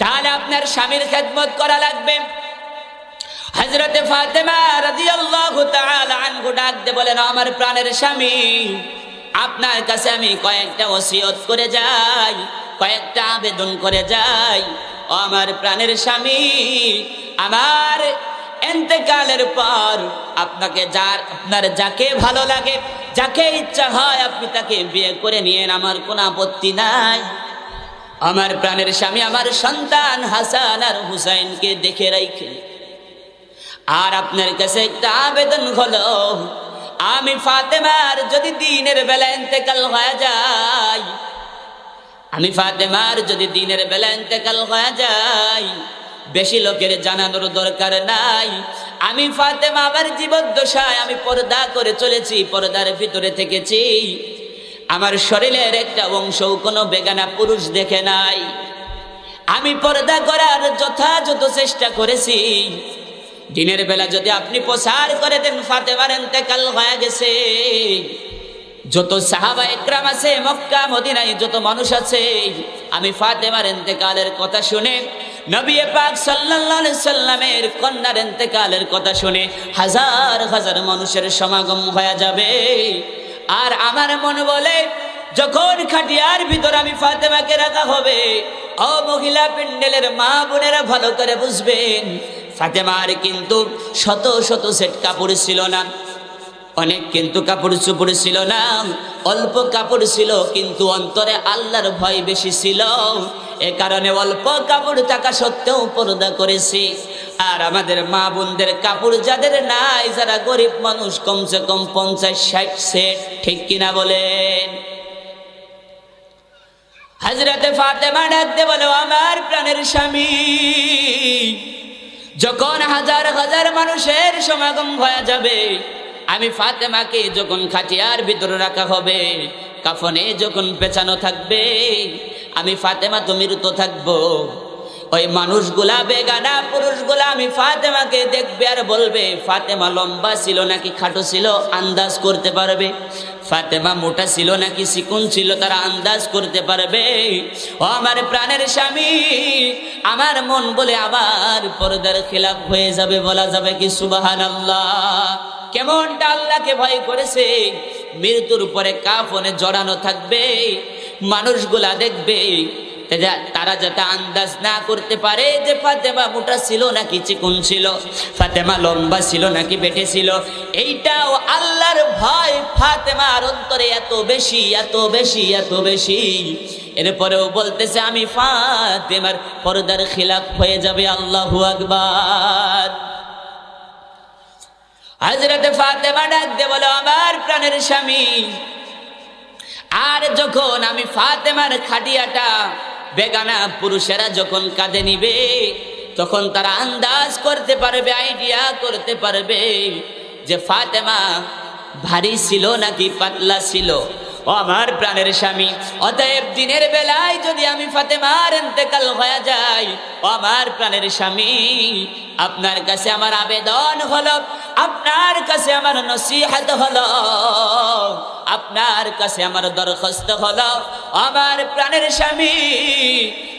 তাহলে আপনার স্বামীর খেদমত করা লাগবে। হযরতে ফাতেমা রাদিয়াল্লাহু তাআলা আনহু ডাক দিয়ে বলেন, আমার প্রাণের স্বামী, আপনার কাছে আমি কয়েকটা ওসিয়ত করে যাই, কয়েকটা আবেদন করে যাই। ও আমার প্রাণের স্বামী, আমার ইন্তেকালের পর আপনার যাকে ভালো লাগে, যাকে ইচ্ছা হয় আপনি তাকে বিয়ে করে নিয়েন, আমার কোনো আপত্তি নাই। আমার প্রাণের স্বামী, আমার সন্তান হাসান আর হুসাইনকে দেখে রাখেন। আর আপনার কাছে একটা আবেদন হলো, আমি ফাতেমার যদি দিনের বেলা ইন্তেকাল হয়ে যায়, আমি ফাতেমার যদি দিনের বেলা ইন্তেকাল হয়ে যায়, বেশি লোকের জানানোর দরকার নাই। আমি ফাতেমা আমার জীবদ্দশায় আমি পর্দা করে চলেছি, পর্দার ভিতরে থেকেছি, আমার শরীরের একটা অংশও কোনো বেগানা পুরুষ দেখে নাই। আমি পর্দা করার যথাযথ চেষ্টা করেছি। দিনের বেলা যদি আপনি প্রচার করে দেন ফাতেমার ইন্তেকাল হয়ে গেছে, যত সাহাবা একরাম আছে মক্কা মদিনায় যত মানুষ আছে, আমি ফাতেমার ইন্তেকালের কথা শুনে, নবী পাক সাল্লাল্লাহু আলাইহি সাল্লামের কন্যার ইন্তেকালের কথা শুনে হাজার হাজার মানুষের সমাগম হয়ে যাবে। আর আমার মন বলে, যখন খাটিয়ার ভিতর আমি ফাতেমাকে রাখা হবে, ও মহিলা প্যান্ডেলের মা বোনেরা ভালো করে বুঝবেন, ফাতেমার কিন্তু শত শত সেট কাপড় ছিল না, অনেক কিন্তু কাপড় চোপড় ছিল না, অল্প কাপড় ছিল, কিন্তু অন্তরে আল্লাহর ভয় বেশি ছিল। এ কারণে অল্প কাপড় থাকা সত্ত্বেও পর্দা করেছি। আর আমাদের মা বোনদের কাপড় যাদের নাই, যারা গরিব মানুষ, কমসে কম 50-60 সেট, ঠিক কিনা বলেন? হযরতে ফাতেমা ডাক দিয়ে বলো, আমার প্রাণের স্বামী, যখন হাজার হাজার মানুষের সমাগম হয়ে যাবে, আমি ফাতেমাকে যখন খাটিয়ার ভিতরে রাখা হবে, কাফনে যখন পেছানো থাকবে, আমি ফাতেমা তো মৃত থাকবো। ওই মানুষগুলা, বেগানা পুরুষগুলা আমি ফাতেমাকে দেখবে আর বলবে, ফাতেমা লম্বা ছিল নাকি খাটো ছিল আন্দাজ করতে পারবে, ফাতেমা মোটা ছিল নাকি চিকন ছিল তারা আন্দাজ করতে পারবে। ও আমার প্রাণের স্বামী, আমার মন বলে আবার পর্দার খেলাফ হয়ে যাবে। বলা যাবে কি সুবহানাল্লাহ? কেমনটা আল্লাহকে ভয় করেছে। মৃত্যুর পরে কাফনে জড়ানো থাকবে, মানুষগুলা দেখবে, তারা যাতে আন্দাজ না করতে পারে যে ফাতেমা মোটা ছিল নাকি চিকন ছিল, ফাতেমা লম্বা ছিল নাকি বেটে ছিল। এইটাও আল্লাহর ভয় ফাতেমার অন্তরে এত বেশি, এত বেশি, এত বেশি। এরপরেও বলতেছে, আমি ফাতেমার পর্দার খিলাফ হয়ে যাবে। আল্লাহু আকবার। হযরতে ফাতেমা ডাক দিয়ে বলো, আমার প্রাণের স্বামী, আর যখন আমি ফাতেমার খাটিয়াটা বেগানা পুরুষেরা যখন কাঁধে নিবে, তখন তারা আন্দাজ করতে পারবে, আইডিয়া করতে পারবে যে ফাতেমা ভারী ছিল নাকি পাতলা ছিল। ও আমার প্রাণের স্বামী, অতএব দিনের বেলায় যদি আমি ফাতেমার ইন্তেকাল হয়ে যাই, ও আমার প্রাণের স্বামী, আপনার কাছে আমার আবেদন হলো, আপনার কাছে আমার নসিহত হলো, আপনার কাছে আমার দরখাস্ত হলো, আমার প্রাণের স্বামী,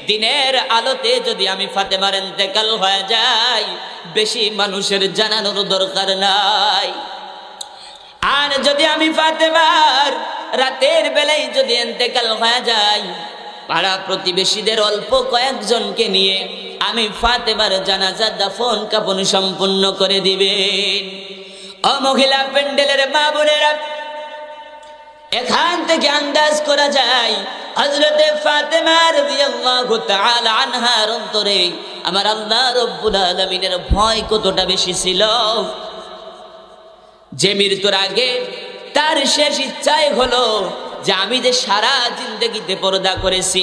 দিনের আলোতে যদি আমি ফাতেমার ইন্তেকাল হয়ে যাই, বেশি মানুষের জানানোর দরকার নাই। আর যদি আমি ফাতেমার রাতের বেলায় যদি ইন্তেকাল হয়ে যায়, পাড়া প্রতিবেশীদের অল্প কয়েকজনকে নিয়ে আমি ফাতেমার জানাজা দাফন কাফন সম্পূর্ণ করে দিবেন। ও মহিলা প্যান্ডেলের মা বোনেরা, এখান থেকে আন্দাজ করা যায় হযরতে ফাতেমা রাদিয়াল্লাহু তাআলা আনহার অন্তরে আমার আল্লাহ রাব্বুল আলামিনের ভয় কতটা বেশি ছিল, যে মৃত্যুর আগে তার শেষ ইচ্ছাই হলো যে আমি যে সারা জিন্দেগিতে পর্দা করেছি,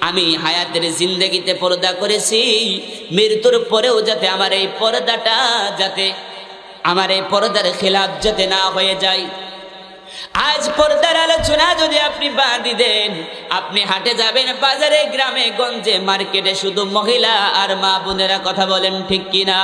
আমি হায়াতের জিন্দেগিতে পর্দা করেছি, মৃত্যুর পরেও যাতে আমার এই পর্দাটা, যাতে আমার এই পর্দার খেলাফ যাতে না হয়ে যায়। আজ পর্দার আলোচনা যদি আপনি বাদ দেন, আপনি হাটে যাবেন, বাজারে, গ্রামে গঞ্জে, মার্কেটে শুধু মহিলা আর মা বোনেরা কথা বলেন, ঠিক কিনা?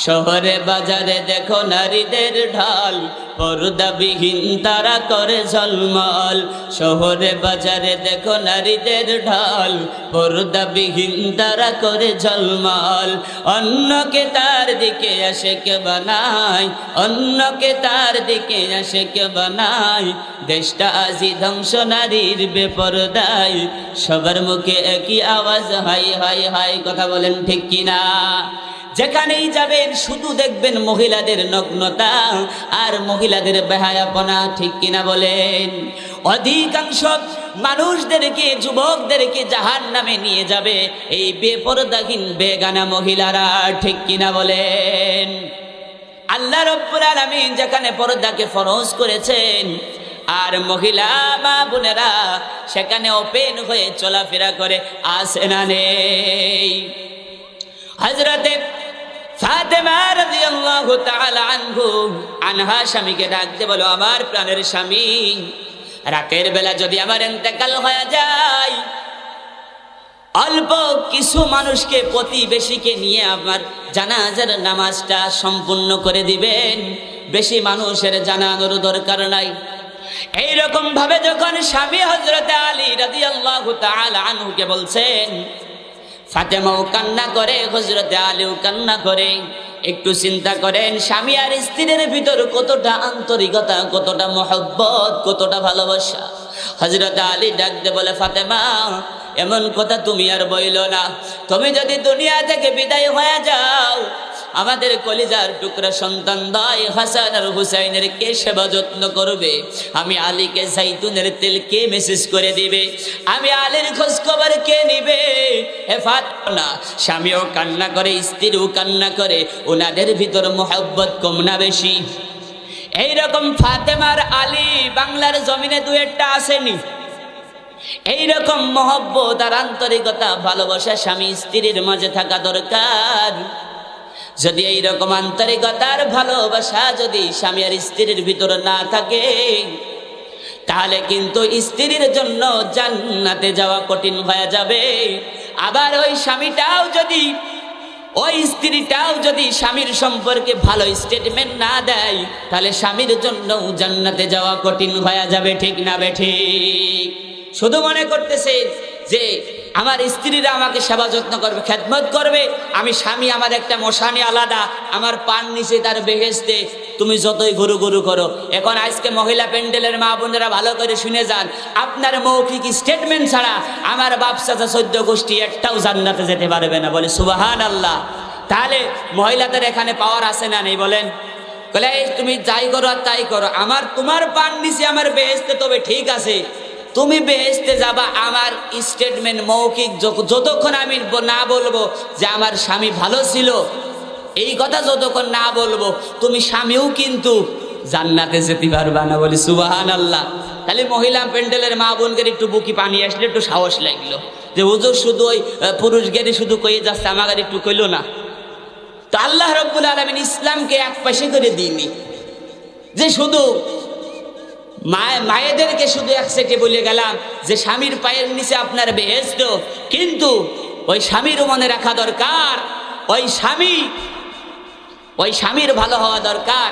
শহরে বাজারে দেখো নারীদের ঢল, পর্দাবিহীন তারা করে ঝলমল। শহরে বাজারে দেখো নারীদের ঢল, পর্দাবিহীন তারা করে ঝলমল। অন্যকে তার দিকে আশিক বানায়, অন্যকে তার দিকে আশিক বানায়। দেশটা আজি ধ্বংস নারীর বেপরদায়, সবার মুখে একই আওয়াজ হাই হাই হাই। কথা বলেন ঠিক কিনা? যেখানেই যাবেন শুধু দেখবেন মহিলাদের নগ্নতা আর মহিলাদের বেহায়াপনা, ঠিক কিনা বলেন? অধিকাংশ মানুষদেরকে, যুবকদেরকে জাহান্নামে নিয়ে যাবে এই বেপরদাহীন বেগানা মহিলারা, ঠিক কিনা বলেন? আল্লাহ রাব্বুল আলামিন যেখানে পর্দাকে ফরজ করেছেন আর মহিলা মা বোনেরা সেখানে ওপেন হয়ে চলাফেরা করে, আছে না নেই? হযরতে ফাতেমা রাদিয়াল্লাহু তাআলা আনহা স্বামীকে ডাকতে বলো, আমার প্রাণের স্বামী, রাতের বেলা যদি আমার ইন্তেকাল হয়ে যায়, অল্প কিছু মানুষকে, প্রতিবেশীকে নিয়ে আমার জানাজার নামাজটা সম্পূর্ণ করে দিবেন, বেশি মানুষের জানানোর দরকার নাই। এইরকম ভাবে যখন স্বামী হযরতে আলী রাদিয়াল্লাহু তাআলা আনহুকে বলছেন, ফাতেমাও কান্না করে, হযরতে আলীও কান্না করে। একটু চিন্তা করেন স্বামী আর স্ত্রীর ভিতর কতটা আন্তরিকতা, কতটা মহব্বত, কতটা ভালোবাসা। হযরতে আলী ডাকতে বলে, ফাতেমা এমন কথা তুমি আর বইলো না। তুমি যদি দুনিয়া থেকে বিদায় হয়ে যাও, আমাদের কলিজার টুকরা সন্তান দয় হাসান আর হুসাইনের কে সেবা যত্ন করবে? আমি আলীকে জাইতুনের তেল কে মেসেজ করে দিবে? আমি আলীর খোঁজ খবর কে নিবে? হে ফাতেমা, স্বামীও কান্না করে, স্ত্রীও কান্না করে, ওনাদের ভিতর মহব্বত কম না বেশি? এইরকম ফাতেমার আলী বাংলার জমিনে দু একটা আসেনি। এইরকম মহব্বত আর আন্তরিকতা, ভালোবাসা স্বামী স্ত্রীর মাঝে থাকা দরকার। যদি এইরকম আন্তরিকতার ভালোবাসা যদি স্বামী আর স্ত্রীর ভিতরে না থাকে, তাহলে কিন্তু স্ত্রীর জন্য জান্নাতে যাওয়া কঠিন হয়ে যাবে। আবার ওই স্বামীটাও যদি, ওই স্ত্রীটাও যদি স্বামীর সম্পর্কে ভালো স্টেটমেন্ট না দেয়, তাহলে স্বামীর জন্য জান্নাতে যাওয়া কঠিন হয়ে যাবে, ঠিক না বেঠিক? শুধু মনে করতেছে যে আমার স্ত্রীরা আমাকে সেবা যত্ন করবে, খেদমত করবে, আমি স্বামী আমার একটা মশানি আলাদা, আমার পান নিচে তার বেহেশতে, তুমি যতই গুরু গুরু করো। এখন আজকে মহিলা প্যান্ডেলের মা বোনেরা ভালো করে শুনে যান, আপনার মৌখিক স্টেটমেন্ট ছাড়া আমার বাপ চাচা 14 গোষ্ঠী একটাও জান্নাতে যেতে পারবে না। বলে সুবহানাল্লাহ। তাহলে মহিলাদের এখানে পাওয়ার আছে না নেই বলেন? বলে তুমি যাই করো আর তাই করো, আমার তোমার পান নিচে আমার বেহেশতে, তবে ঠিক আছে তুমি বেহেশতে যাবা। আমার স্টেটমেন্ট মৌখিক যতক্ষণ আমি না বলবো যে আমার স্বামী ভালো ছিল, এই কথা যতক্ষণ না বলবো, তুমি স্বামীও কিন্তু জান্নাতে যেতে পারবা না। বলি সুবহানাল্লাহ। তাহলে মহিলা প্যান্ডেলের মা বোনকে একটু বুকি পানি আসলে একটু সাহস লাগলো যে হুজুর শুধু ওই পুরুষ গেরি শুধু কয়ে যাচ্ছে, আমাকে একটু কইলো না। তো আল্লাহ রাব্বুল আলামিন ইসলামকে এক পাশে করে দিইনি যে শুধু মায়েদেরকে শুধু এক সেটে বলে গেলাম যে স্বামীর পায়ের নিচে আপনার বেহেশত, কিন্তু ওই স্বামীর মনে রাখা দরকার, ওই স্বামীর ভালো হওয়া দরকার।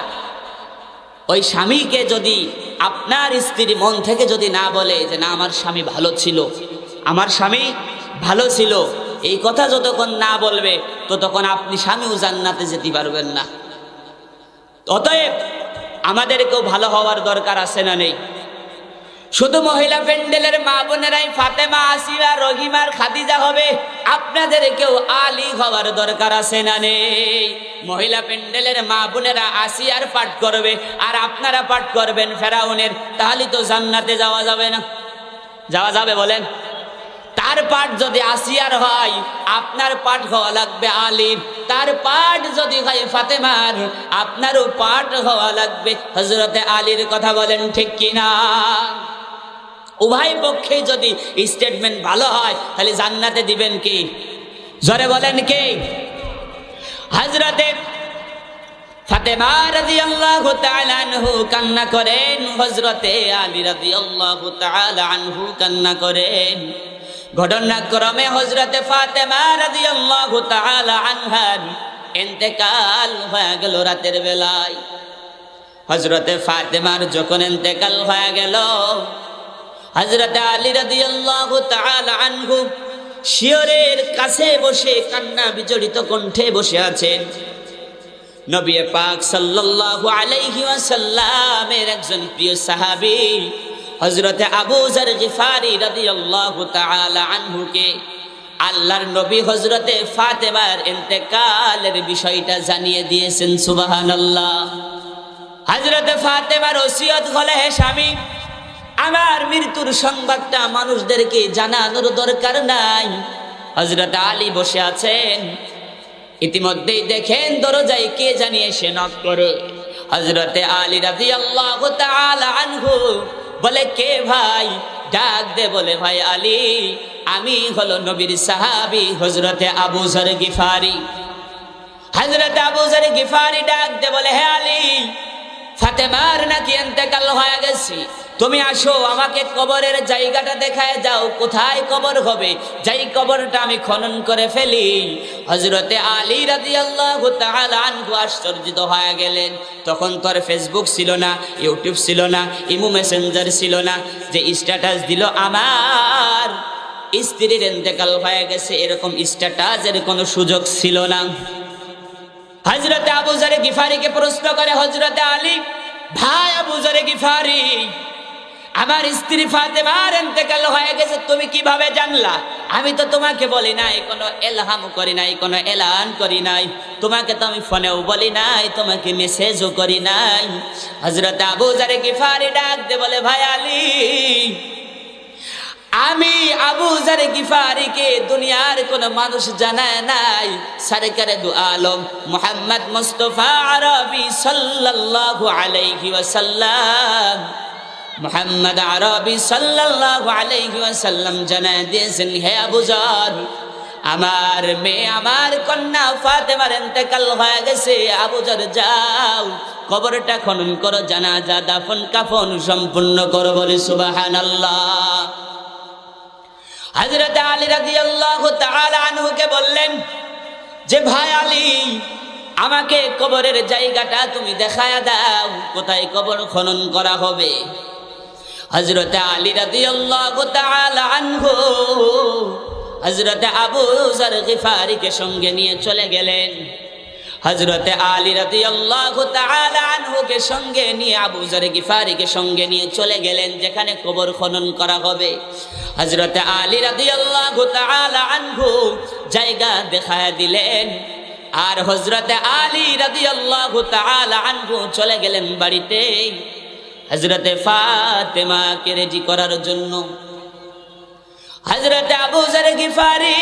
ওই স্বামীকে যদি আপনার স্ত্রী মন থেকে যদি না বলে যে না আমার স্বামী ভালো ছিল, আমার স্বামী ভালো ছিল, এই কথা যতক্ষণ না বলবে ততক্ষণ আপনি স্বামীও জান্নাতে যেতে পারবেন না। অতএব আমাদেরকেও ভালো হওয়ার দরকার আছে না নেই? শুধু মহিলা প্যান্ডেলের মা বোনেরাই ফাতেমা, আসিয়া, রহিমার, খাদিজা হবে, আপনাদেরকেও আলী হওয়ার দরকার আছে না নেই? মহিলা প্যান্ডেলের মা বোনেরা আসিয়ার পাঠ করবে আর আপনারা পাঠ করবেন ফেরাউনের, তাহলে তো জান্নাতে যাওয়া যাবে না। যাওয়া যাবে বলেন? তার পাঠ যদি আসিয়ার হয়, আপনার পাঠ হওয়া লাগবে আলীর। তার পাঠ যদি হয় ফাতেমার, আপনারও পাঠ হওয়া লাগবে হযরতে আলীর। কথা বলেন ঠিক কিনা? উভয় পক্ষে যদি স্টেটমেন্ট ভালো হয়, তাহলে জান্নাতে দিবেন কি? জোরে বলেন কে? হযরতে ফাতেমা রাদিয়াল্লাহু তাআলা আনহু কান্না করেন, হযরতে আলী রাদিয়াল্লাহু তাআলা আনহু কান্না করেন। ঘটনাক্রমে হযরতে ফাতেমা রাদিয়াল্লাহু তাআলা আনহা ইন্তেকাল হয়ে গেল রাতের বেলায়। হযরতে ফাতেমার যখন ইন্তেকাল হয়ে গেল, হযরতে আলী রাদিয়াল্লাহু তাআলা আনহু শিয়রের কাছে বসে কান্না বিজড়িত কণ্ঠে বসে আছেন। নবী পাক সাল্লাল্লাহু আলাইহি ওয়াসাল্লামের একজন প্রিয় সাহাবী হযরতে আবু যর গিফারি রাদিয়াল্লাহু তাআলা আনহুকে আল্লাহর নবী হযরতে ফাতেমার ইন্তেকালের বিষয়টা জানিয়ে দিয়েছেন। সুবহানাল্লাহ। হযরতে ফাতেমার ওসিয়ত হলো, হে স্বামী, আমার মৃত্যুর সংবাদটা মানুষদেরকে জানানোর দরকার নাই। হযরত আলী বসে আছেন, ইতিমধ্যেই দেখেন দরজায় কে জানি এসে নক করে। হযরতে আলী রাদিয়াল্লাহু তাআলা আনহু বলে, কে ভাই? ডাক দে বলে, ভাই আলী, আমি হলো নবীর সাহাবী হযরতে আবু যর গিফারি। হযরতে আবু যর গিফারি ডাক দে বলে, হে আলী, ফাতেমার নাকি ইন্তেকাল হয়ে গেছে, তুমি আসো, আমাকে কবরের জায়গাটা দেখায় যাও, কোথায় কবর হবে, যেই কবরটা আমি খনন করে ফেলি। হযরতে আলী রাদিয়াল্লাহু তাআলা আনহু আশ্চর্যিত হয়ে গেলেন। তখন তো আর ফেসবুক ছিল না, ইউটিউব ছিল না, ইমো মেসেঞ্জার ছিল না যে স্ট্যাটাস দিল আমার স্ত্রীর ইন্তেকাল হয়ে গেছে, এরকম স্ট্যাটাসের কোনো সুযোগ ছিল না। হযরতে আবু যর গিফারিকে প্রশ্ন করে হযরতে আলী, ভাই আবু যর গিফারি, আমার স্ত্রী ফাতেমার ইন্তেকাল হয়ে গেছে তুমি কিভাবে জানলা? আমি তো তোমাকে বলি নাই, কোনো এলহাম করি নাই, কোনো এলান করি নাই, তোমাকে তো আমি ফোনেও বলি নাই, তোমাকে মেসেজও করি নাই। হযরত আবু যর গিফারি ডাক দে বলে, ভাই আলী, আমি আবু যর গিফারিকে দুনিয়ার কোন মানুষ জানায় নাই, সরকারে দু আলম মুহাম্মদ মুস্তাফা আরবি সাল্লাল্লাহু আলাইহি ওয়াসাল্লাম, মুহাম্মদ আরবি সাল্লাল্লাহু আলাইহি ওয়াসাল্লাম জানায় দিয়েছেন, হে আবু যর, আমার মেয়ে, আমার কন্যা ফাতেমার ইন্তেকাল হয়ে গেছে। আবু যর, যাও কবরটা খনন করো, জানাজা দাফন কাফন সম্পূর্ণ করো। বলে সুবহানাল্লাহ। হযরত আলী রাদিয়াল্লাহু তাআলা আনহুকে বললেন যে, ভাই আলী, আমাকে কবরের জায়গাটা তুমি দেখায়া দাও, কোথায় কবর খনন করা হবে। হযরত আলী রাদিয়াল্লাহু তাআলা আনহু হযরত আবু যর গিফারিকে সঙ্গে নিয়ে চলে গেলেন। হযরত আলী রাদিয়াল্লাহু তাআলা আনহুকে সঙ্গে নিয়ে আবু যর গিফারিকে সঙ্গে নিয়ে চলে গেলেন যেখানে কবর খনন করা হবে। হযরত আলী রাদিয়াল্লাহু তাআলা আনহু জায়গা দেখায় দিলেন, আর হযরত আলী রাদিয়াল্লাহু তাআলা আনহু চলে গেলেন বাড়িতে হযরত ফাতেমাকে রেডি করার জন্য। হযরত আবু যর গিফারি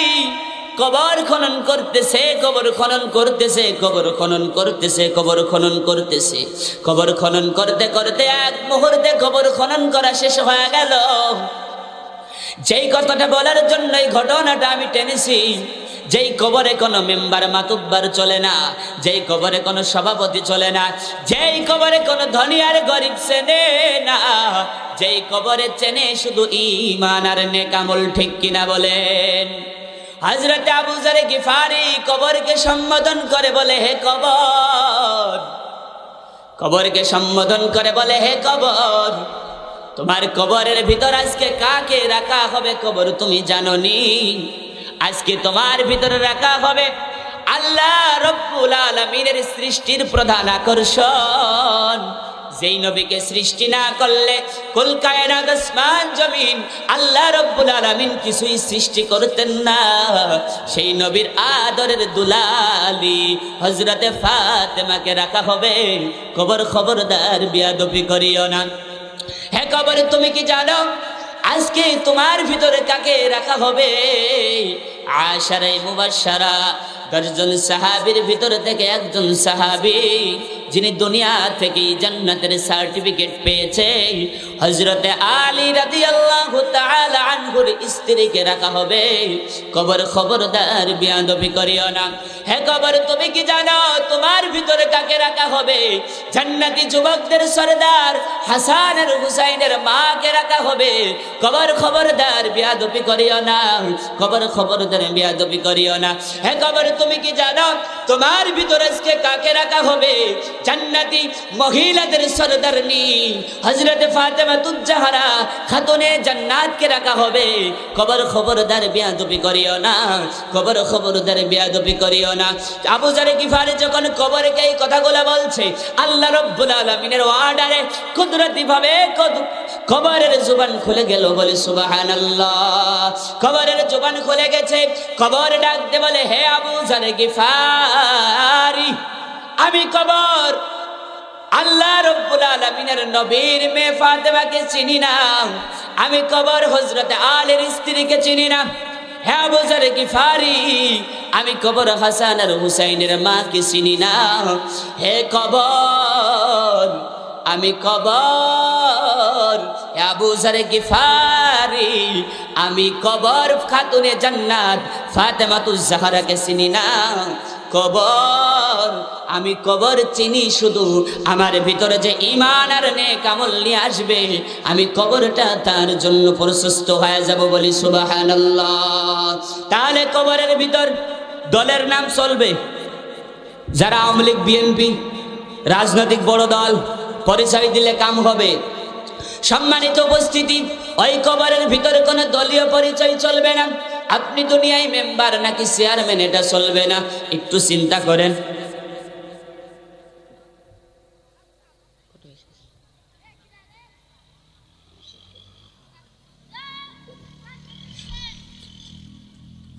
কবর খনন করতেছে, কবর খনন করতেছে, কবর খনন করতেছে, কবর খনন করতেছে। কবর খনন করতে করতে এক মুহূর্তে কবর খনন করা শেষ হয়ে গেল। যেই কথাটা বলার জন্য এই ঘটনাটা আমি টেনেছি, যেই কবরে কোনো মেম্বার মাতুব্বার চলে না, যেই কবরে কোনো সভাপতি চলে না, যেই কবরে কোনো ধনী আর গরিব চেনে না, যেই কবরে চেনে শুধু ঈমান আর নেক আমল। ঠিক কিনা বলেন? হযরত আবু যর গিফারি কবরকে সম্বোধন করে বলে, হে কবর, কবরকে সম্বোধন করে বলে, হে কবর, তোমার কবরের ভিতর আজকে কাকে রাখা হবে কবর তুমি জানোনি? আজকে তোমার ভিতরে রাখা হবে আল্লাহ রব্বুল আলামিনের সৃষ্টির প্রধান আকর্ষণ, যেই নবীকে সৃষ্টি না করলে কুল কায়নাত আসমান জমিন আল্লাহ রব্বুল আলামিন কিছুই সৃষ্টি করতেন না। সেই নবীর আদরের দুলালি হযরতে ফাতেমাকে রাখা হবে কবর। খবরদার বিয়াদবি করিও না। হে কবর, তুমি কি জানো আজকে তোমার ভিতরে কাকে রাখা হবে? আশারায়ে মুবাশশারা 10 জন সাহাবীর ভিতর থেকে একজন সাহাবী যিনি দুনিয়া থেকে জান্নাতের সার্টিফিকেট পেয়েছে, হযরতে আলী রাদিয়াল্লাহু তাআলা আনহুর স্ত্রীকে রাখা হবে। কবর খবরদার বেয়াদবি করিও না। হে কবর, তুমি কি জানো তোমার ভিতরে কাকে রাখা হবে? জান্নাতি যুবকদের সরদার হাসান আর হুসাইনের মাকে রাখা হবে। কবর খবরদার বেয়াদবি করিও না, কবর খবরদার বেয়াদবি করিও না। হে কবর, তুমি কি জানো তোমার ভিতরে আজকে কাকে রাখা হবে? জান্নাতি মহিলাদের সরদারনি হযরত ফাতেমাতুজ জাহরা খাতুনে জান্নাতকে রাখা হবে। কবর খবরদার বেয়াদবি করিও না, কবর খবরদার বেয়াদবি করিও না। আবু যর গিফারি যখন কবরকে এই কথাগুলো বলছে, আল্লাহ রাব্বুল আলামিনের অর্ডারে কুদরতি ভাবে কবরের জবান খুলে গেল। বলে সুবহানাল্লাহ। কবরের জবান খুলে গেছে। কবর ডাকতে বলে, হে আবু যর গিফারি, আমি কবর আল্লাহ রাব্বুল আলামিনের নবীর মেয়ে ফাতেমাকে চিনি না, আমি কবর হযরত আলীর স্ত্রীকে চিনি না। হে আবু যর গিফারি, আমি কবর হাসান আর হুসাইনের মাকে চিনি না। হে কবর, আমি কবর, হে আবু যর গিফারি, আমি কবর খাতুনে জান্নাত ফাতেমাতুজ জাহরাকে চিনি না। কবর, আমি কবর চিনি শুধু আমার ভিতরে যে ঈমান আর নেক আমল নিয়ে আসবে, আমি কবরটা তার জন্য প্রশস্ত হয়ে যাব। বলি সুবহানাল্লাহ। তাহলে কবরের ভিতর দলের নাম চলবে। যারা আওয়ামী লীগ বিএনপি রাজনৈতিক বড় দল, পরিচয় দিলে কাম হবে। সম্মানিত উপস্থিতি, ওই কবরের ভিতরে কোনো দলীয় পরিচয় চলবে না। আপনি দুনিয়ায় মেম্বার নাকি চেয়ারম্যান, এটা চলবে না। একটু চিন্তা করেন।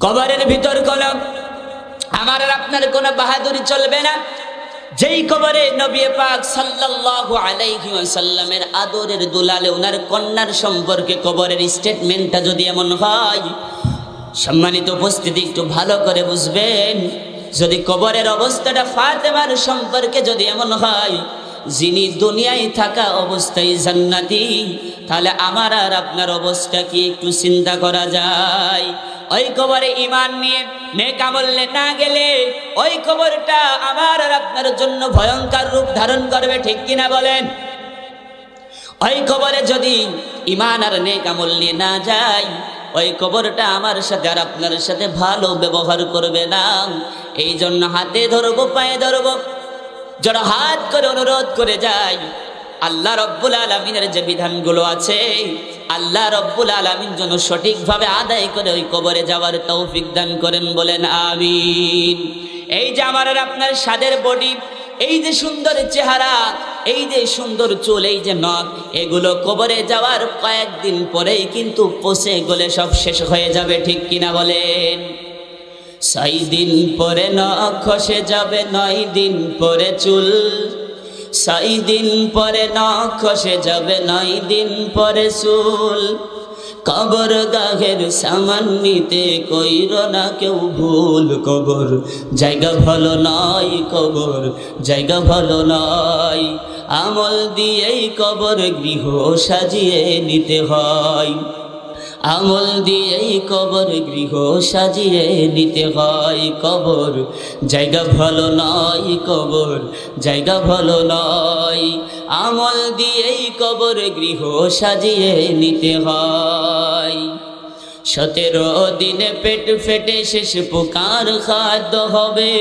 কবরের ভিতর কোনো আমার আর আপনার কোনো বাহাদুরি চলবে না। যেই কবরে নবী পাক সাল্লাল্লাহু আলাইহি ওয়াসাল্লামের আদরের দুলালে ওনার কন্যার সম্পর্কে কবরের স্টেটমেন্টটা যদি এমন হয়, সম্মানিত উপস্থিতি একটু ভালো করে বুঝবেন। যদি কবরের অবস্থাটা ফাতেমার সম্পর্কে যদি এমন হয়, যিনি দুনিয়ায় থাকা অবস্থায় জান্নাতি, তাহলে আমার আর আপনার অবস্থা কি একটু চিন্তা করা যায়? ওই কবরে ঈমান নিয়ে নেক আমল না গেলে ওই কবরটা আমার আর আপনার জন্য ভয়ঙ্কর রূপ ধারণ করবে, ঠিক কিনা বলেন? ওই কবরে যদি ঈমান আর নেক আমল নিয়ে না যায়, ওই কবরটা আমার সাথে আর আপনার সাথে ভালো ব্যবহার করবে না। এই জন্য হাতে ধরবো, পায়ে ধরবো, যারা হাত করে অনুরোধ করে যায়, আল্লাহ রব্বুল আলামিনের যে বিধানগুলো আছে, আল্লাহ রব্বুল আলামিন যেন সঠিকভাবে আদায় করে ওই কবরে যাওয়ার তৌফিক দান করেন। বলেন আমিন। এই যে আমার আর আপনার সাদের বডি, এই যে সুন্দর চেহারা, এই যে সুন্দর চুল, এই যে নখ, এগুলো কবরে যাওয়ার কয়েকদিন পরেই কিন্তু পচে গলে সব শেষ হয়ে যাবে, ঠিক কিনা বলেন? 6 দিন পরে নখ খসে যাবে, 9 দিন পরে চুল। 6 দিন পরে নখ খসে যাবে, 9 দিন পরে চুল। কবর গাহের সামান নিতে কইর না কেউ ভুল। কবর জায়গা ভালো নয়, কবর জায়গা ভালো নয়। আমল দিয়েই কবর গৃহ সাজিয়ে নিতে হয়, আমল দিয়েই কবর গৃহ সাজিয়ে নিতে হয়। কবর জায়গা ভালো নয়, কবর জায়গা ভালো নয়। আমল দিয়েই কবর গৃহ সাজিয়ে নিতে হয়। 17 দিনে পেট ফেটে শেষ পোকার খাদ্য হবে।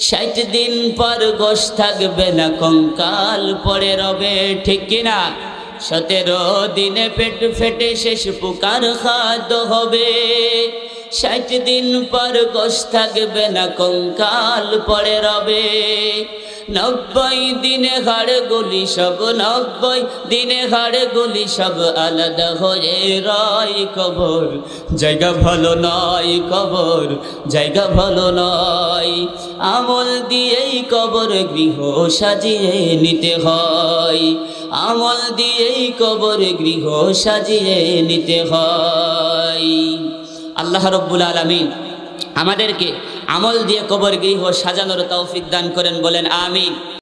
60 দিন পর গোশ থাকবে না, কঙ্কাল পড়ে রবে, ঠিক কিনা? 17 দিনে পেট ফেটে শেষ পোকার খাদ্য হবে। 60 দিন পর গোশ থাকবে না, কঙ্কাল পড়ে রবে। 90 দিনে হাড় গুলি সব, 90 দিনে হাড় গুলি সব আলাদা হয়ে রয়। কবর জায়গা ভালো নয়, কবর জায়গা ভালো নয়। আমল দিয়েই কবর গৃহ সাজিয়ে নিতে হয়, আমল দিয়েই কবর গৃহ সাজিয়ে নিতে হয়। আল্লাহ রব্বুল আলামিন আমাদেরকে আমল দিয়ে কবর গৃহ সাজানোর তৌফিক দান করেন, বলেন আমিন।